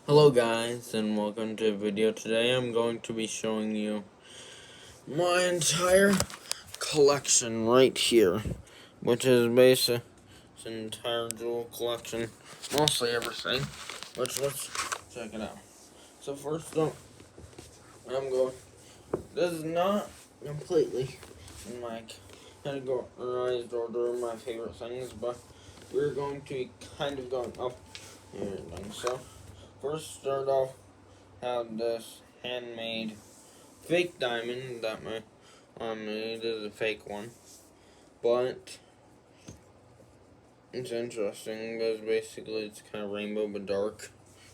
Hello guys, and welcome to the video. Today I'm going to be showing you my entire collection right here, which is basically an entire jewel collection, mostly everything, which let's check it out. So first up, this is not completely in my categorized order of my favorite things, but we're going to be kind of going up here. So first start off, have this handmade fake diamond that my mom made. Is a fake one, but it's interesting because basically it's kind of rainbow but dark.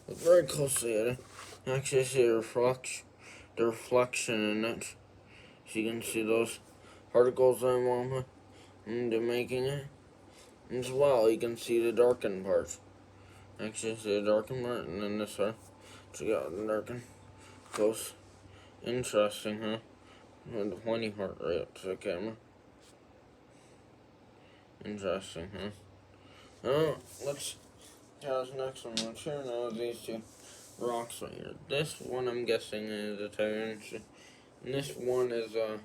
Look very closely at it. You actually see the reflection in it. So you can see those particles I'm on into making it. As well, you can see the darkened part. Actually see the darkened part, and then this one. So you got the darkened. Close. Interesting, huh? And the pointy part right up to the camera. Interesting, huh? Oh, let's try this next one. Let's here now these two rocks right here. This one I'm guessing is a tiger, and this one is a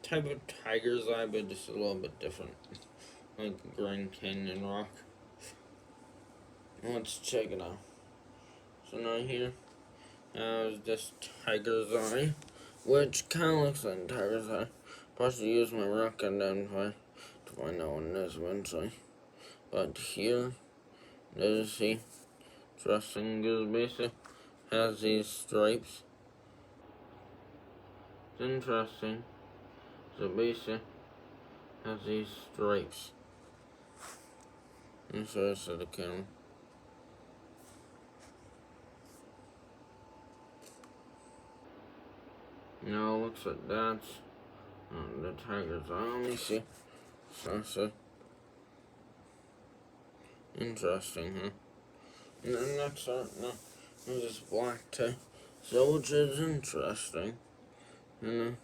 type of tiger's eye, but just a little bit different, like Grand Canyon rock. Let's check it out. So now here is this tiger's eye, which kind of looks like a tiger's eye. Probably use my rock identifier to find out what it is eventually. But here, there's see, interesting because basically has these stripes. It's interesting. So basically has these stripes. Let me show this to the camera. Now it looks like that's the tiger's eye. Let me see. So interesting, huh? And then next up, no, there's this black tie. So which is interesting. And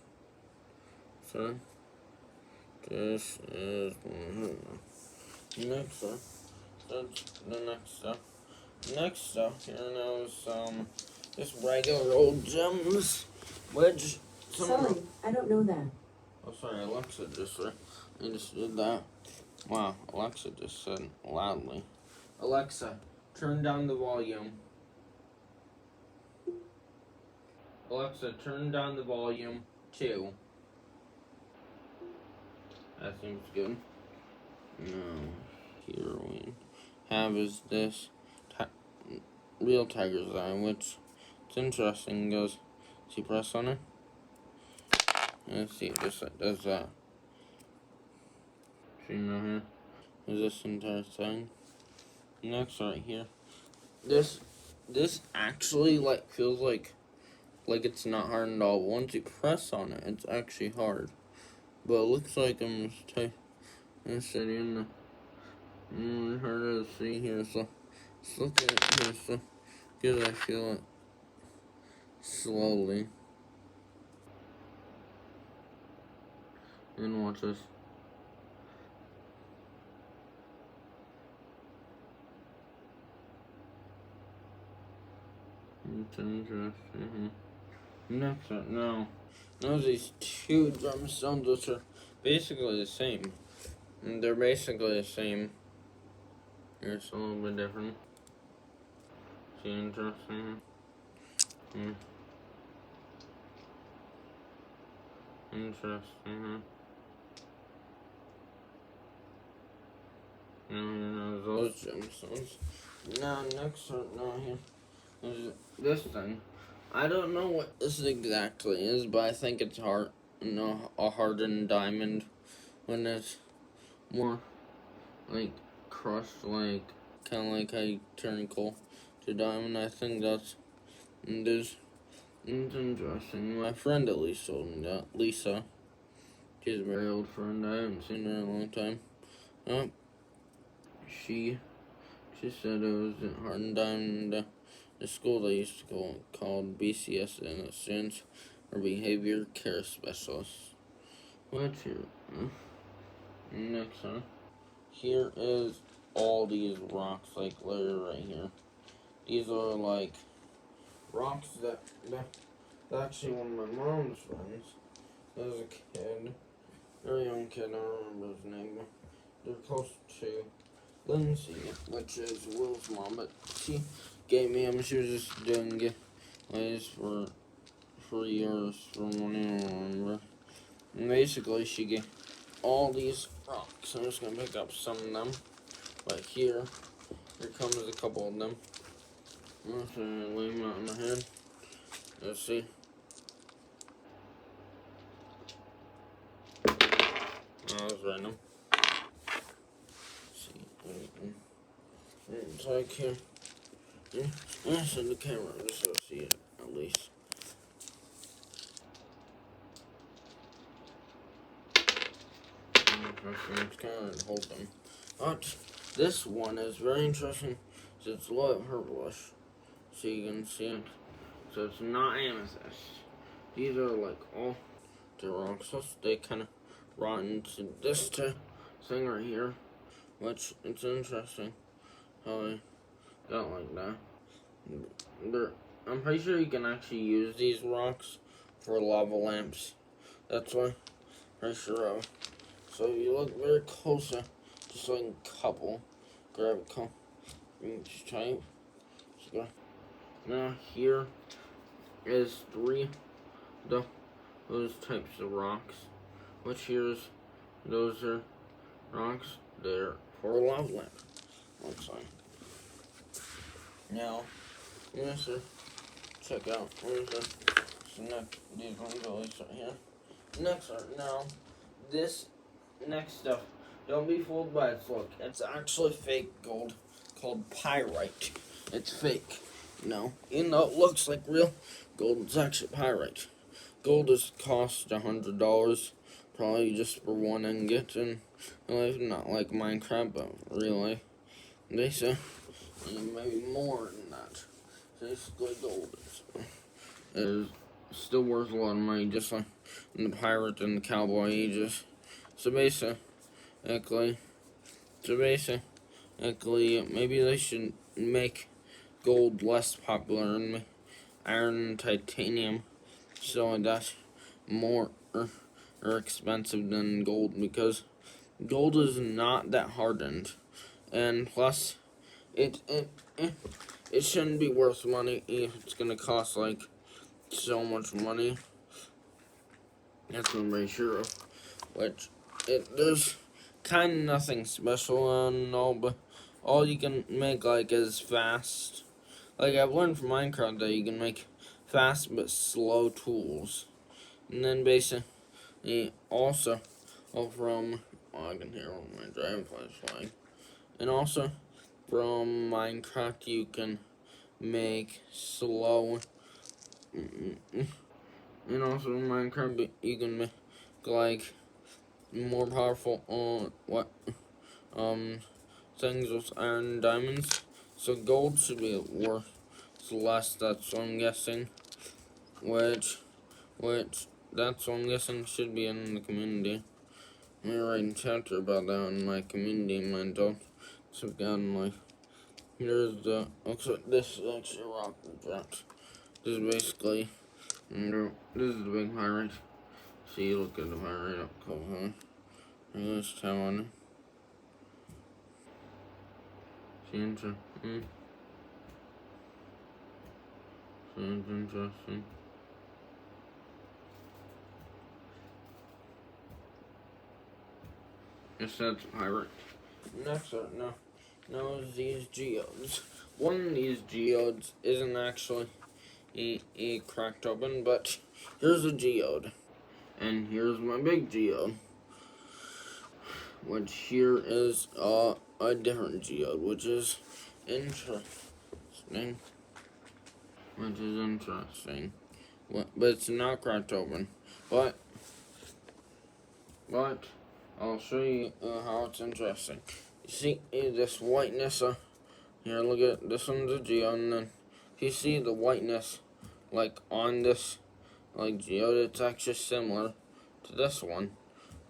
so this is next up. That's the next stuff. Next stuff here now is just regular old gems, which Sorry, I don't know that. Oh, sorry, Alexa just did that. Wow, Alexa just said loudly. Alexa, turn down the volume. Alexa, turn down the volume 2. That seems good. Now, here we have is this real tiger's eye, which it's interesting because, see, press on it. Let's see, just like does that. See now here, is this entire thing. Next right here, this actually feels like it's not hard at all. Once you press on it, it's actually hard. But it looks like I'm just sitting in the hard to see here. So let's look at it here. So because I feel it slowly, and watch this. It's interesting. Next up, now these two gemstones, which are basically the same. And they're basically the same. It's a little bit different. See, interesting. Interesting. Now, those gemstones. Now, next up, now here is this thing. I don't know what this exactly is, but I think it's a hardened diamond when it's more like crushed, like kind of like how you turn coal to diamond. I think that's this. It's interesting. My friend at least told me that. Lisa. She's a very old friend. I haven't seen her in a long time. She said it was in hardened diamond. The school they used to go called BCS, and the students are behavior care specialists. What's here? Next, here is all these rocks, like literally right here. These are like rocks that's actually one of my mom's friends. As a kid, very young kid, I don't remember his name, but they're close to Lindsay, which is Will's mom, but she gave me him. She was just doing giveaways for years from when I remember. And basically, she gave all these rocks. I'm just gonna pick up some of them. But here comes a couple of them. I'm just gonna lay them out in my hand. Let's see. I was random. Let's see. It's like here. Yeah, send the camera just so I see it at least. It's kind of hold them. But this one is very interesting. So it's low at her blush. So you can see it. So it's not amethyst. These are like all the rocks. So they kind of rot into this thing right here. Which it's interesting how I got like that. I'm pretty sure you can actually use these rocks for lava lamps. That's what I'm pretty sure of. So if you look very closer, just like a couple, grab a couple each type. So now here is three those types of rocks. Which those are rocks. They're for a lava lamp. Looks like. Now, let's check out. Where's these ones at least right here. Next are now this next stuff. Don't be fooled by its look. It's actually fake gold called pyrite. It's fake. No, even though it looks like real gold, it's actually pyrite. Gold is cost $100, probably just for one ingot, and not like Minecraft, but really, they say maybe more than that. Basically, gold is still worth a lot of money, just like in the pirate and the cowboy ages. So basically, maybe they should make gold less popular and iron and titanium, so that's more or expensive than gold, because gold is not that hardened, and plus it shouldn't be worth money if it's gonna cost like so much money. That's what I'm pretty sure of. Which there's kind of nothing special on all, but all you can make like is fast. Like I've learned from Minecraft that you can make fast but slow tools, and then basically also from I can hear all my dragonflies flying, and also from Minecraft you can make slow. And also in Minecraft you can make like more powerful things with iron and diamonds. So gold should be worth less, that's what I'm guessing. Which that's what I'm guessing should be in the community. I'm gonna write a chapter about that in my community in my adult. So I've gotten like here's the looks like this is actually a rock that. This is basically this is the big pirate. See, look at the pirate up close, huh? Let's tell on it. See, interesting. Sounds interesting. Yes, that's pirate. Next up, now is these geodes. One of these geodes isn't actually a cracked open, but here's a geode. And here's my big geode. Which here is a different geode, which is interesting. But it's not cracked open. But I'll show you how it's interesting. You see this whiteness? Here, look at this one's a geode, and then if you see the whiteness, like on this, like geode, it's actually similar to this one.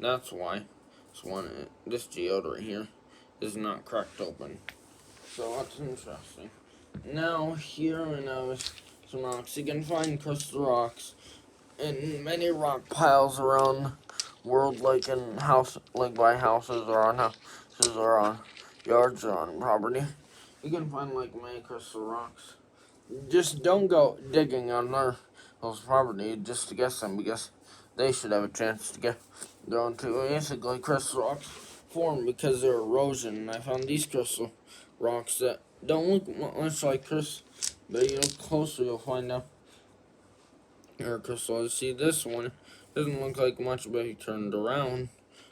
That's why this geode right here is not cracked open. So that's interesting. Now here, when I was some rocks. You can find crystal rocks in many rock piles around the world, like by houses or on houses or on yards or on property. You can find like many crystal rocks. Just don't go digging on those property just to get some, because they should have a chance to get drawn to. Basically, crystal rocks form because of erosion. And I found these crystal rocks that don't look much like crystal, but you look closer, you'll find out they're crystal. See, this one doesn't look like much, but he turned around.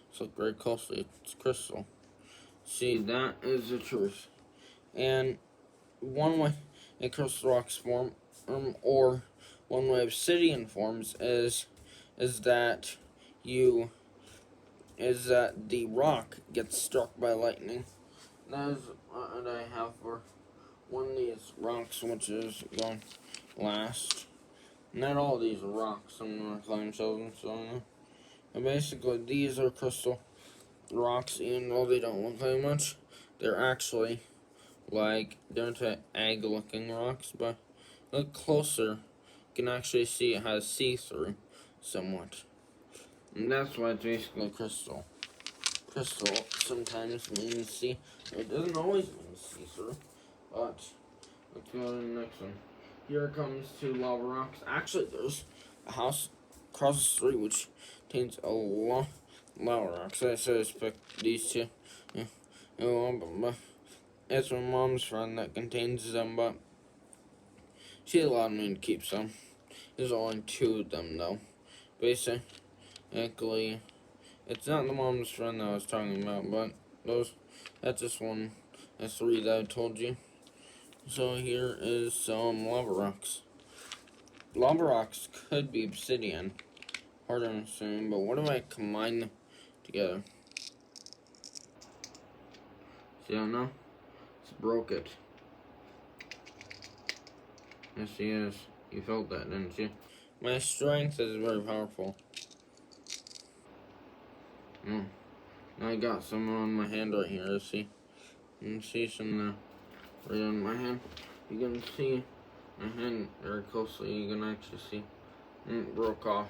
Let's look very closely. It's crystal. See, that is the truth. And one way a crystal rocks form, or one way obsidian forms, is that you the rock gets struck by lightning. That is what I have for one of these rocks, which is going last. Not all these are rocks. Some are clam shells and so on. And basically, these are crystal rocks, even though they don't look like much. They're actually they're into egg-looking rocks, but look closer, you can actually see it has see-through somewhat. And that's why it's basically crystal. Crystal sometimes means see. It doesn't always mean see-through, but let's go to the next one. Here comes two lava rocks. Actually, there's a house across the street which contains a lot of lava rocks. I suspect these two. Yeah. But it's my mom's friend that contains them, but she allowed me to keep some. There's only two of them, though. Basically, it's not the mom's friend that I was talking about, but that's just one. That's three that I told you. So here is some lava rocks. Lava rocks could be obsidian, hard to assume, but what if I combine them together? See, I don't know. It's broke it. Yes, he is. You felt that, didn't you? My strength is very powerful. Now I got some on my hand right here. See? You can see some right on my hand. You can see my hand very closely. You can actually see it broke off.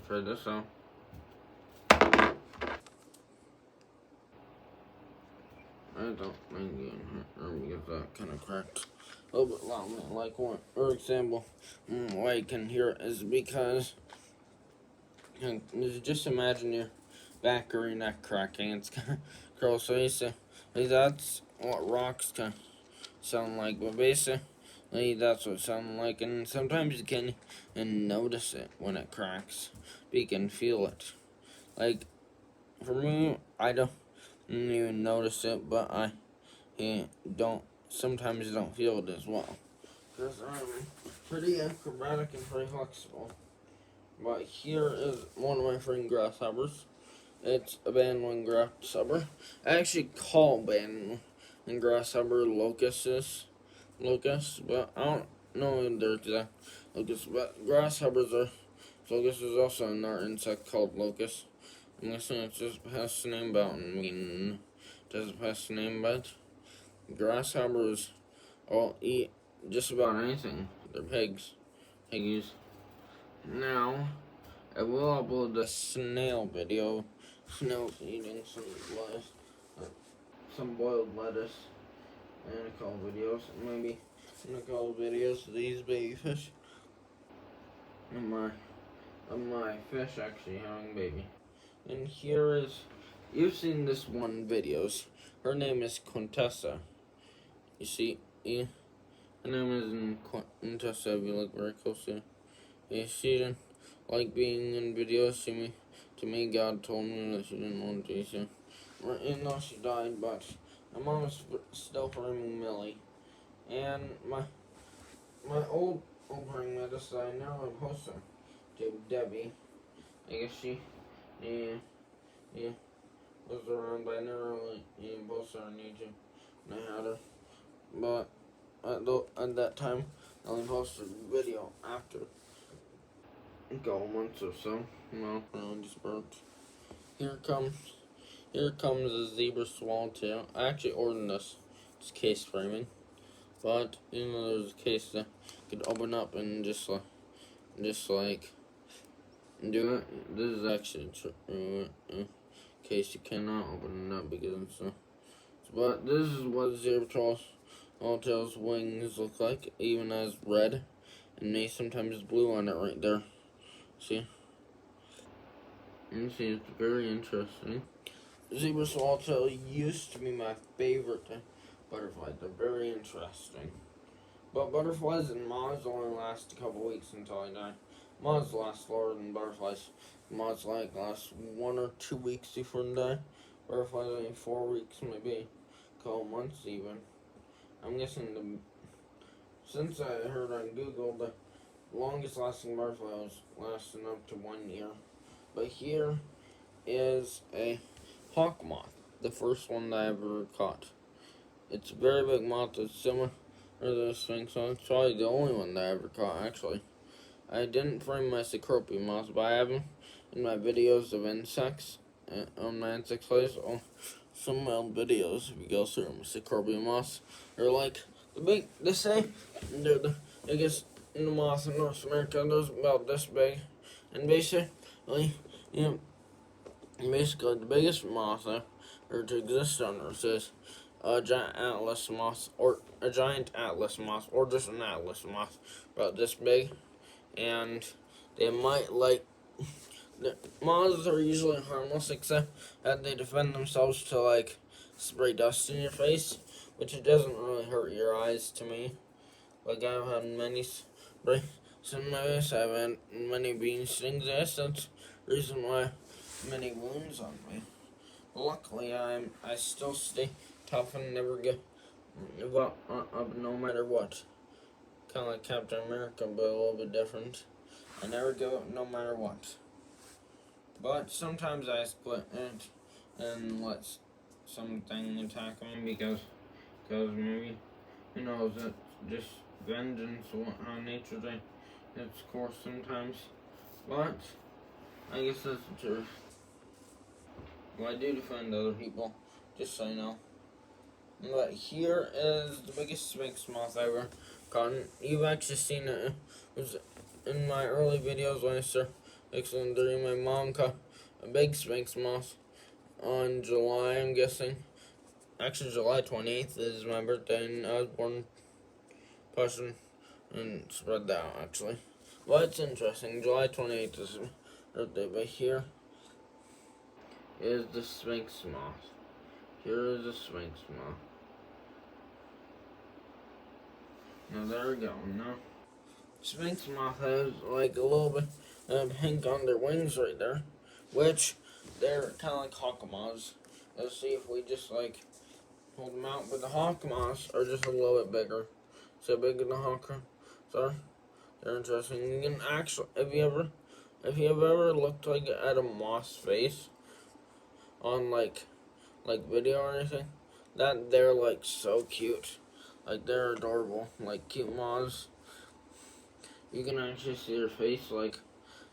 Try this out. I don't think getting hurt because that kind of cracked a little bit loudly. Like one, for example, why you can hear it is because just imagine your back or your neck cracking. It's kind of gross. So that's what rocks kind of sound like. But basically, that's what it sounds like. And sometimes you can notice it when it cracks. But you can feel it. Like, for me, I don't even notice it, but I sometimes don't feel it as well. Because I'm pretty acrobatic and pretty flexible. But here is one of my friend grasshoppers. It's a bandling grasshopper. I actually call bandling grasshopper locusts, but I don't know their exact locusts. But grasshoppers are locusts is also another insect called locust. I'm guessing it's just a pest name, but just a pest name, but grasshoppers all eat just about anything. They're piggies. Now, I will upload the snail video. Snails eating some boiled lettuce, and a couple videos. Maybe in a couple videos of these baby fish. And my fish actually having baby. And here is, you've seen this one videos. Her name is Quintessa. You see, her name is Quintessa. If you look very closely, she didn't like being in videos. To me, God told me that she didn't want to. So, even though she died, but my mom is still framing Millie, and my old praying mantis that I now have post her to Debbie. I guess she was around, but I never really posted her on YouTube. And I had her, but at that time, I only posted a video after a couple months or so. No, really just burnt. Here comes a zebra swallowtail. I actually ordered this. It's case framing. But there's a case that could open up and just like do it. This is actually true. In case you cannot open it up because it's but this is what zebra swallowtail's wings look like, even as red, and may sometimes blue on it right there. See? You see, it's very interesting. Zebra swallowtail used to be my favorite butterfly. They're very interesting. But butterflies and moths only last a couple weeks until I die. Moths last longer than butterflies. Moths last 1 or 2 weeks before they die. Butterflies only 4 weeks, maybe a couple months even. I'm guessing since I heard on Google, the longest lasting butterfly was lasting up to 1 year. But here is a hawk moth, the first one that I ever caught. It's a very big moth. It's similar to the sphinx moth. It's probably the only one that I ever caught, actually. I didn't frame my cecropia moths, but I have them in my videos of insects on my insect plays. Some of my old videos, if you go through them, cecropia moths, they're like they say they're the biggest moth in North America. They're about this big, and basically, basically the biggest moth or to exist on Earth is a giant atlas moth, or a giant atlas moth, or just an atlas moth, about this big, and they might the moths are usually harmless, except that they defend themselves to spray dust in your face, which it doesn't really hurt your eyes to me. Like I've had many sprays in my face, I've had many bee stings. Yes, that's the reason why many wounds on me. Luckily, I still stay tough and never give up no matter what. Kind of like Captain America, but a little bit different. I never give up no matter what. But sometimes I split it and let something attack me because maybe, it's just vengeance, how nature takes its course sometimes. But I guess that's the truth. Well, I do defend other people, just so you know. But here is the biggest sphinx moth I ever caught. You've actually seen it. It was in my early videos when I started Excellent 3. My mom caught a big sphinx moth on July, I'm guessing. Actually, July 28th is my birthday, and I was born person and spread that out, actually. Well, it's interesting. July 28th is my birthday, but here is the sphinx moth. Here is the sphinx moth. Now there we go. Now, sphinx moth has like a little bit of pink on their wings right there, which they're kind of like hawk moths. Let's see if we just hold them out. But the hawk moths are just a little bit bigger. So bigger than the hawk. Sorry, they're interesting. You can actually, if you have ever looked at a moth's face on video or anything, that they're so cute. They're adorable, cute moths. You can actually see their face,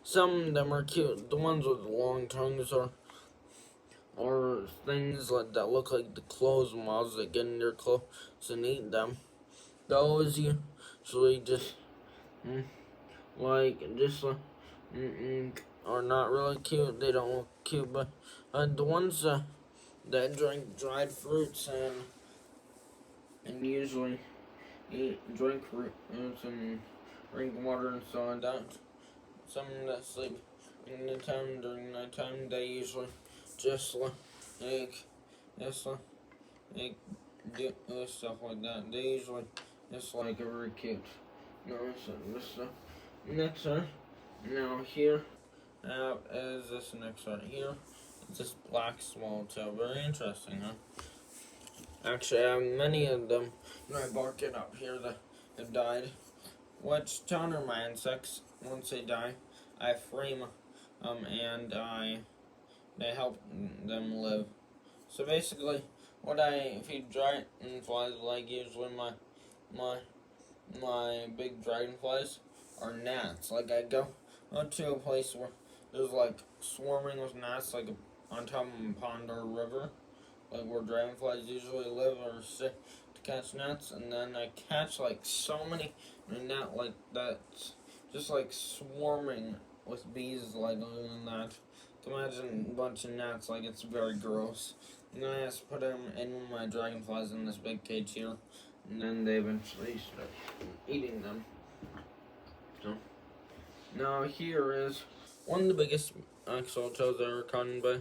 some of them are cute. The ones with long tongues or things that look like the clothes moths that get in your clothes and eat them. Those usually just, are not really cute. They don't look cute, but the ones that drink dried fruits and usually drink fruits and drink water and so on. That some that sleep in the time during nighttime, they usually just do stuff like that. They usually just are very cute. No, so this next one. Now here is this next one here. It's this black swallowtail. Very interesting, huh? Actually, I have many of them right barking up here that have died. Which to honor my insects, once they die, I frame and they help them live. So basically, what I feed dragonflies, usually my big dragonflies, are gnats. I go to a place where there's swarming with gnats, on top of a pond or a river, where dragonflies usually live or sit catch nets, and then I catch like so many in a net like that's just like swarming with bees like than that. Imagine a bunch of gnats, like it's very gross. And then I just put them in my dragonflies in this big cage here, and then they eventually start eating them. So now here is one of the biggest axolotls ever caught by.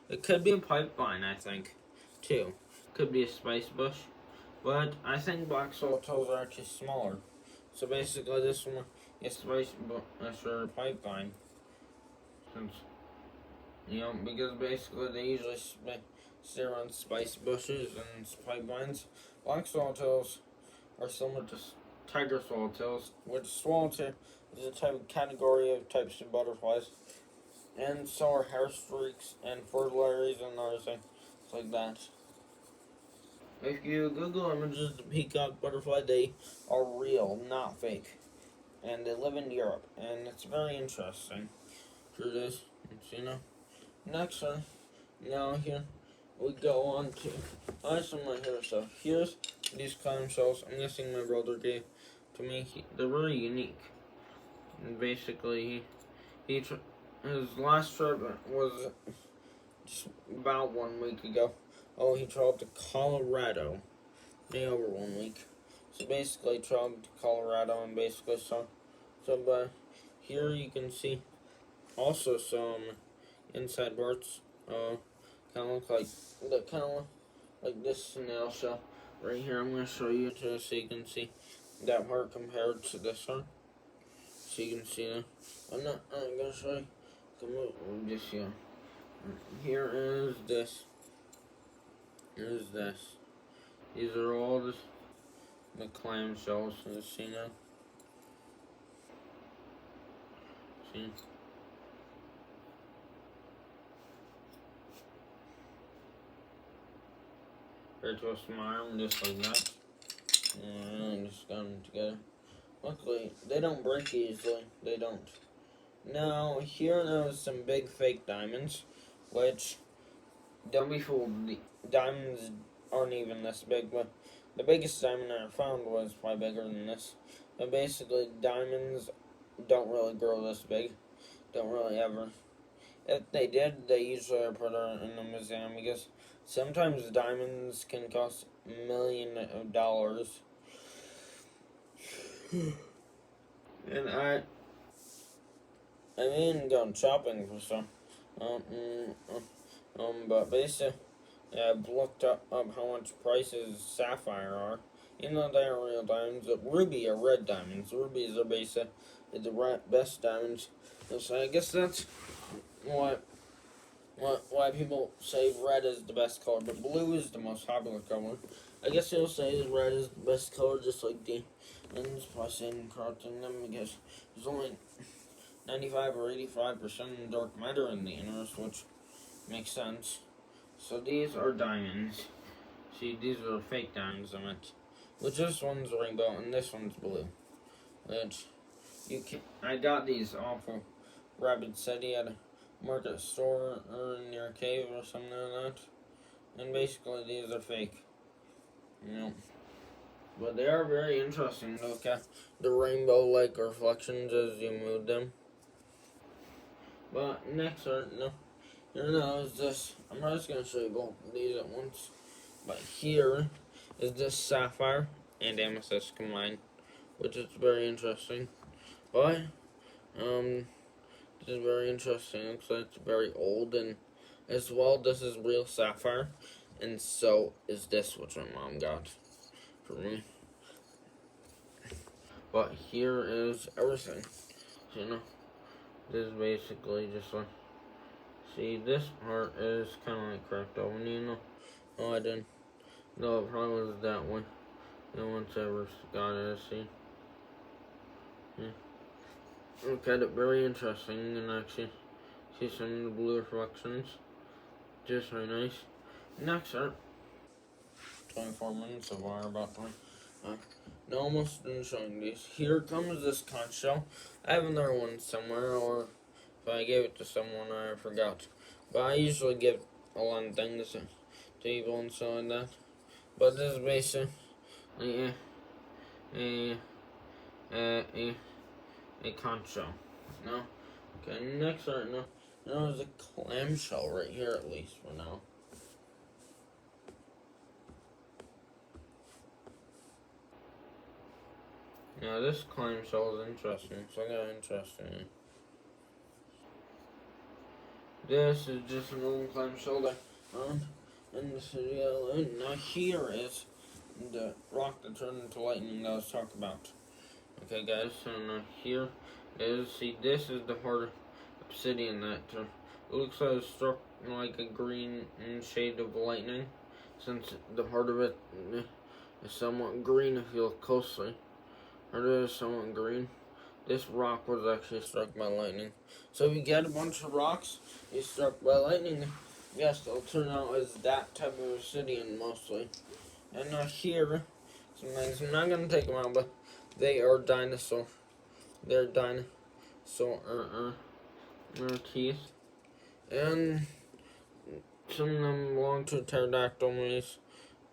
It could be a pipeline, I think, too. Could be a spice bush, but I think black axolotls are actually smaller. So basically, this one is spice bush or pipeline. Since because basically they usually stay around spice bushes and pipelines. Black swallowtails are similar to tiger swallowtails, which swallowtail is a type of category of types of butterflies. And so are hair streaks and furlaries and other things like that. If you Google images of the peacock butterfly, they are real, not fake. And they live in Europe, and it's very interesting. Here it is. Next one. Now here we go on to some right here. So here's these clamshells. I'm guessing my brother gave to me. They're really unique. And basically, his last trip was just about 1 week ago. Oh, he traveled to Colorado. Over 1 week. So basically, traveled to Colorado and basically but here you can see also some inside parts. Kind of look like this snail shell right here. I'm gonna show you to so you can see that part compared to this one. So you can see that. I'm gonna show you. Come on, just here. Here is this. Here's this. These are all the clam shells. You see now? See? Right to a smile, just like that. And just got them together. Luckily, they don't break easily. They don't. Now, here there's some big fake diamonds, which, don't be fooled, the diamonds aren't even this big, but the biggest diamond I ever found was probably bigger than this. But basically, diamonds don't really grow this big. Don't really ever. If they did, they usually are put in a museum because sometimes diamonds can cost millions of dollars. And I mean going shopping for some. But basically, I've looked up how much prices sapphire are. Even though they are real diamonds, ruby are red diamonds. Rubies are basically the best diamonds. So I guess that's why people say red is the best color, but blue is the most popular color. I guess you'll say red is the best color, just like the and plus in corrupting them because there's only 95 or 85% dark matter in the universe, which makes sense. So these are diamonds. See, these are fake diamonds, I meant. Which this one's rainbow and this one's blue. Which I got these awful Rapid City at a market store or near a cave or something like that. And basically these are fake. But they are very interesting to look at the rainbow-like reflections as you move them. But next here now is this. I'm not just going to show you both of these at once. But here is this sapphire and amethyst combined, which is very interesting. But, this is very interesting. It looks like it's very old, and as well, this is real sapphire, and so is this, which my mom got for me. But here is everything. So, this is basically just like, see, this part is kind of like cracked open, Oh, I didn't. No, it probably was that way. No one's ever got it, see. Yeah. Look at it, very interesting, and actually see some of the blue reflections. Just very nice. Next up, 24 minutes of our about time. No, almost done showing these. Here comes this conch shell. I have another one somewhere, or if I gave it to someone, I forgot. But I usually give a lot of things to people and so like that. But this is basic. a a a a conch shell. No. Okay, next right now. There's a clamshell right here at least for now. Now this clamshell is interesting, so I got interesting. This is just an old clamshell that I found in the city of LA. Now here is the rock that turned into lightning that I was talking about. Okay guys, so now here is, see, this is the hard obsidian that it looks like it's struck like a green shade of lightning, since the heart of it is somewhat green if you look closely. Heart of it is somewhat green. This rock was actually struck by lightning. So if you get a bunch of rocks you struck by lightning, yes, they'll turn out as that type of obsidian mostly. And now here, some things, I'm not going to take them out, but they are dinosaur. They're dinosaur teeth. And some of them belong to pterodactyl mice,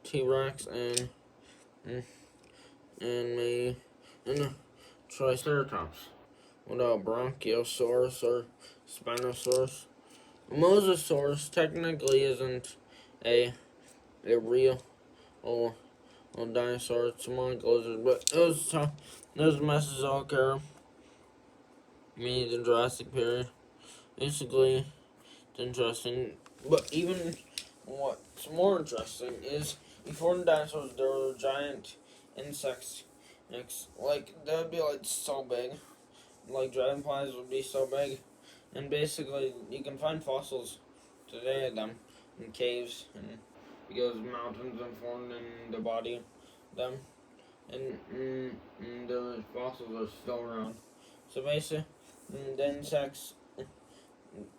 T-Rex, and maybe a Triceratops. Without Brachiosaurus or Spinosaurus. Mosasaurus technically isn't a real dinosaur. It's a monk lizard, but it was Mesozoic era, meaning the Jurassic period. Basically, it's interesting. But even what's more interesting is before the dinosaurs, there were giant insects. Like, they would be like so big. Like dragonflies would be so big. And basically, you can find fossils today of them in caves, and because mountains have formed in the body of them. And the fossils are still around. So basically, the insects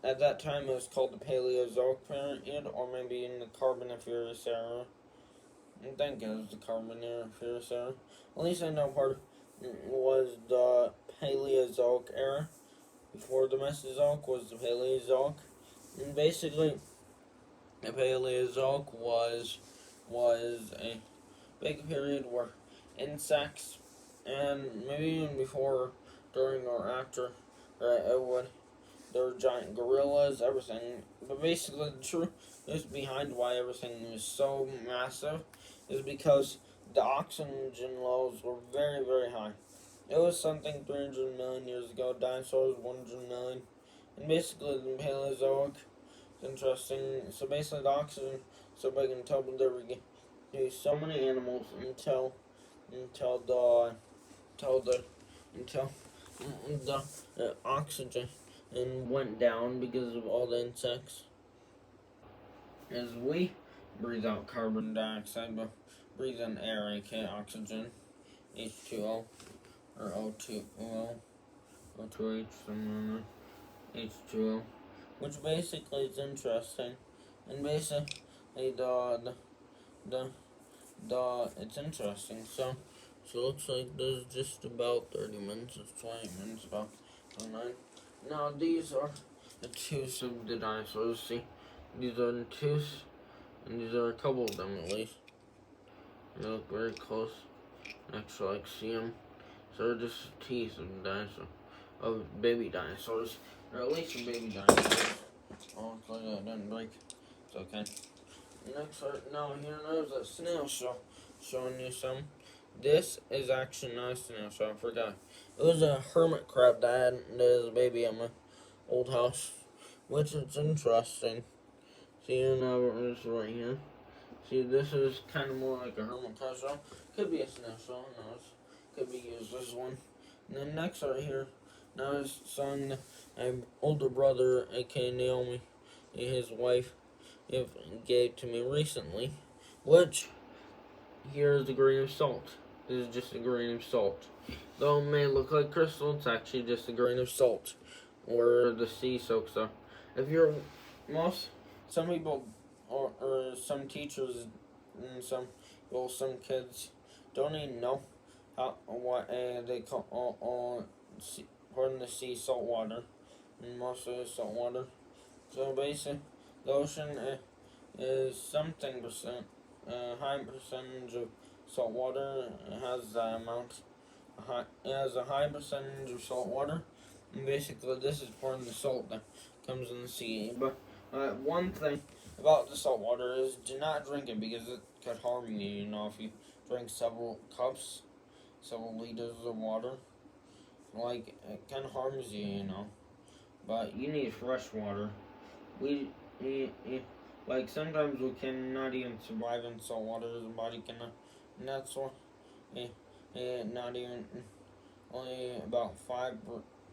at that time it was called the Paleozoic period, or maybe in the Carboniferous era. I think it was the Carboniferous era. At least I know part was the Paleozoic era. Before the Mesozoic was the Paleozoic. And basically, the Paleozoic was a big period where insects, and maybe even before, during, or after, there were giant gorillas, everything. But basically, the truth is behind why everything was so massive is because the oxygen levels were very, very high. It was something 300 million years ago. Dinosaurs, 100 million. And basically, the Paleozoic is interesting. So basically, the oxygen so big until there were so many animals until the oxygen and went down because of all the insects. As we breathe out carbon dioxide, but breathe in air, aka oxygen, H2O, or O2O, O2H, something H2O, which basically is interesting. And basically, it's interesting. So it looks like there's just about 30 minutes. It's 20 minutes, about 29. Now these are the tooths of the dinosaurs. See, these are the tooths, and these are a couple of them at least. They look very close. Actually, like see them. So they're just teeth of dinosaurs, of baby dinosaurs, or at least of baby dinosaurs. Oh, looks like that didn't break. It's okay. Next, now here there's a snail shell, showing you some. This is actually not a snail shell, I forgot. It was a hermit crab that I had as a baby at my old house, which is interesting. See, you know this right here. See, this is kind of more like a hermit crab shell. Could be a snail shell, who knows. Could be used as one. And then next right here, now his son, my older brother, aka Naomi, and his wife, gave to me recently, which here's a grain of salt. This is just a grain of salt. Though it may look like crystal, it's actually just a grain of salt, or the sea soaks up. If you're some people or some teachers and some kids don't even know what they call pardon the sea salt water, and most of it is salt water. So basically, the ocean is something high percentage of salt water. It has that amount. It has a high percentage of salt water. And basically, this is part of the salt that comes in the sea. But one thing about the salt water is do not drink it because it could harm you. You know, if you drink several cups, several liters of water, like it kind of harms you. You know, but you need fresh water. We, like sometimes we cannot even survive in salt water. The body cannot, and that's why, not even only about 5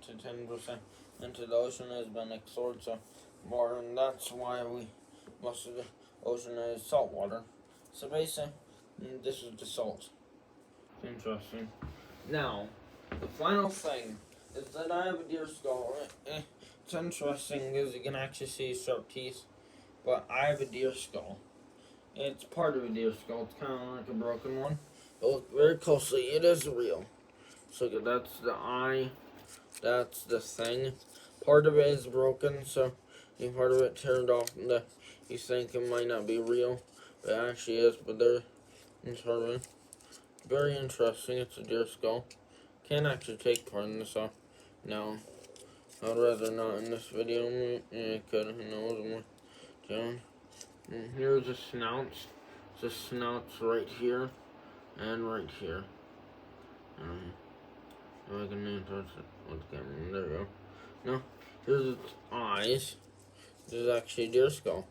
to 10% into the ocean has been explored so far, and that's why most of the ocean is salt water. So basically, this is the salt. Interesting. Now, the final thing is that I have a deer skull. It's interesting because you can actually see sharp teeth, but I have a deer skull. It's part of a deer skull. It's kind of like a broken one. But look very closely. It is real. So that's the eye. That's the thing. Part of it is broken, so part of it turned off. And you think it might not be real, but it actually is. But they're it's very interesting. It's a deer skull. Can't actually take part in this. No, I'd rather not in this video. Yeah, I could. Who knows? More down. And here's the snouts. The snouts right here and right here. If I can touch it with the camera. There we go. No, here's its eyes. This is actually a deer skull.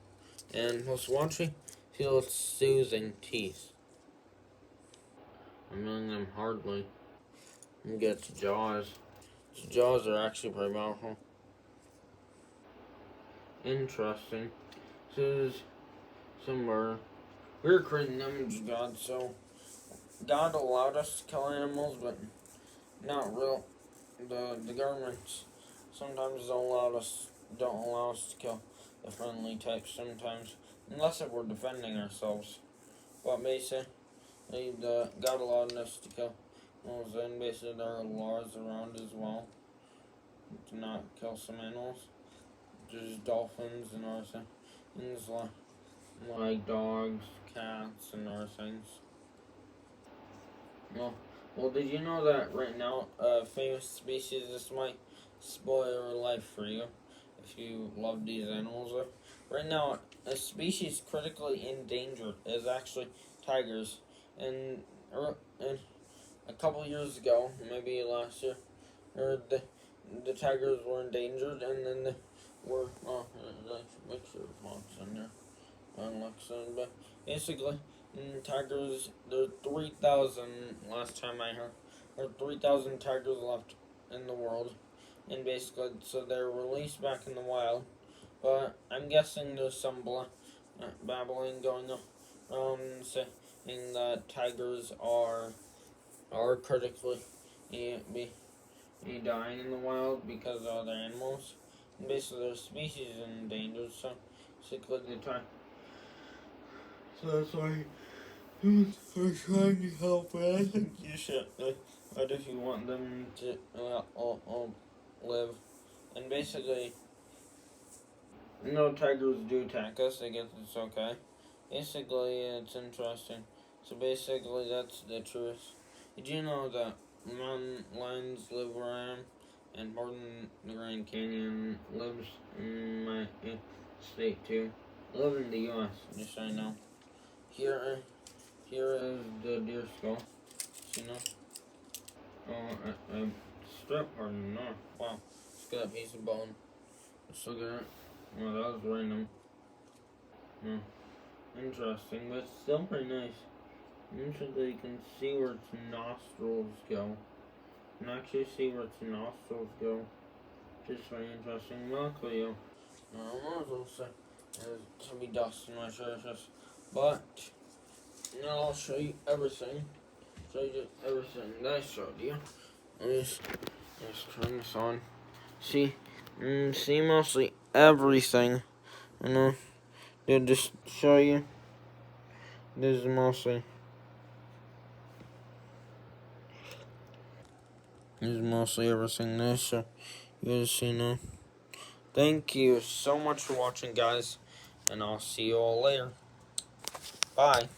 And let's watch it. Feel its soothing teeth. I'm feeling them hardly. And get its jaws. Its jaws are actually pretty powerful. Interesting. This is somewhere. We were creating an image of God, so God allowed us to kill animals, but not real. The governments sometimes don't allow us to kill the friendly types sometimes, unless if we're defending ourselves. But basically, God allowed us to kill animals, and basically there are laws around as well to not kill some animals. There's dolphins and other things like dogs, cats, and other things. Well, did you know that right now, famous species, this might spoil your life for you if you love these animals. Right now, a species critically endangered is actually tigers. And a couple years ago, maybe last year, the tigers were endangered, and then they were, make sure mom's in there. But basically, tigers, there's 3,000, last time I heard, there are 3,000 tigers left in the world. And basically, so they're released back in the wild. But I'm guessing there's some babbling going on saying that tigers are critically dying in the wild because of other animals. And basically, their species is endangered, so basically the time. So that's why humans are trying to help, but I think you should. But if you want them to all live, and basically, no tigers do attack us. I guess it's okay. Basically, it's interesting. So basically, that's the truth. Did you know that mountain lions live where I am, and Barton the Grand Canyon lives in my state too? I live in the U.S. Just so you know. Here is the deer skull. You know? Oh, a strip pardon, no. Wow. Look at that piece of bone. Let's look at it. Well, that was random. No. Interesting, but still pretty nice. Interestingly, you can see where its nostrils go. You can actually see where its nostrils go. Just very interesting. Luckily, I might as well say there's to be dust in my shirt, but now I'll show you everything. Show you everything that I showed you. Let me just turn this on. See mostly everything. They'll just show you. This is mostly everything there, so you just know. Thank you so much for watching, guys, and I'll see you all later. Bye.